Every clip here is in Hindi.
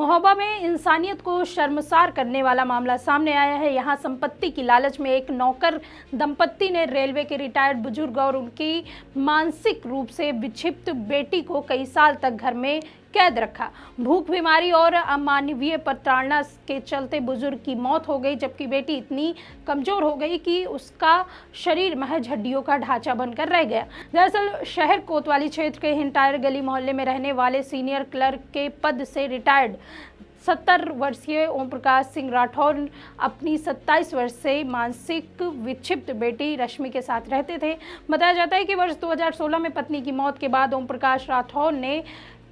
महोबा में इंसानियत को शर्मसार करने वाला मामला सामने आया है। यहाँ संपत्ति की लालच में एक नौकर दंपत्ति ने रेलवे के रिटायर्ड बुजुर्ग और उनकी मानसिक रूप से विक्षिप्त बेटी को कई साल तक घर में कैद रखा। भूख, बीमारी और अमानवीय प्रताड़ना के चलते बुजुर्ग की मौत हो गई, जबकि बेटी इतनी कमजोर हो गई कि उसका शरीर महज हड्डियों का ढांचा बनकर रह गया। दरअसल शहर कोतवाली क्षेत्र के हिंटायर गली मोहल्ले में रहने वाले सीनियर क्लर्क के पद से रिटायर्ड 70 वर्षीय ओम प्रकाश सिंह राठौर अपनी 27 वर्ष से मानसिक विक्षिप्त बेटी रश्मि के साथ रहते थे। बताया जाता है कि वर्ष 2016 में पत्नी की मौत के बाद ओम प्रकाश राठौर ने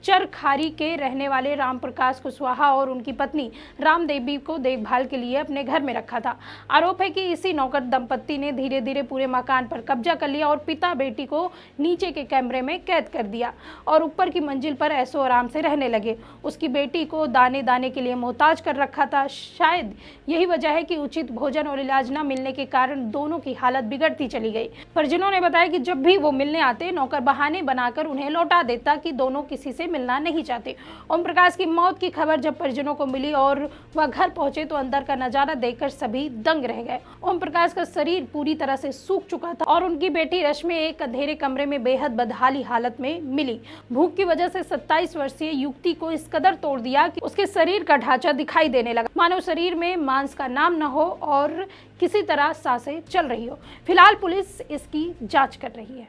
चरखारी के रहने वाले राम प्रकाश कुशवाहा और उनकी पत्नी राम देवी को देखभाल के लिए अपने घर में रखा था। आरोप है कि इसी नौकर दंपत्ति ने धीरे धीरे पूरे मकान पर कब्जा कर लिया और पिता बेटी को नीचे के कमरे में कैद कर दिया और ऊपर की मंजिल पर ऐशो आराम से रहने लगे। उसकी बेटी को दाने दाने के लिए मोहताज कर रखा था। शायद यही वजह है कि उचित भोजन और इलाज न मिलने के कारण दोनों की हालत बिगड़ती चली गई। परिजनों ने बताया कि जब भी वो मिलने आते, नौकर बहाने बनाकर उन्हें लौटा देता कि दोनों किसी से मिलना नहीं चाहते। ओम प्रकाश की मौत की खबर जब परिजनों को मिली और वह घर पहुंचे तो अंदर का नजारा देखकर सभी दंग रह गए। ओम प्रकाश का शरीर पूरी तरह से सूख चुका था और उनकी बेटी रश्मि एक अंधेरे कमरे में बेहद बदहाली हालत में मिली। भूख की वजह से 27 वर्षीय युवती को इस कदर तोड़ दिया कि उसके शरीर का ढांचा दिखाई देने लगा, मानो शरीर में मांस का नाम न हो और किसी तरह सांसें चल रही हो। फिलहाल पुलिस इसकी जांच कर रही है।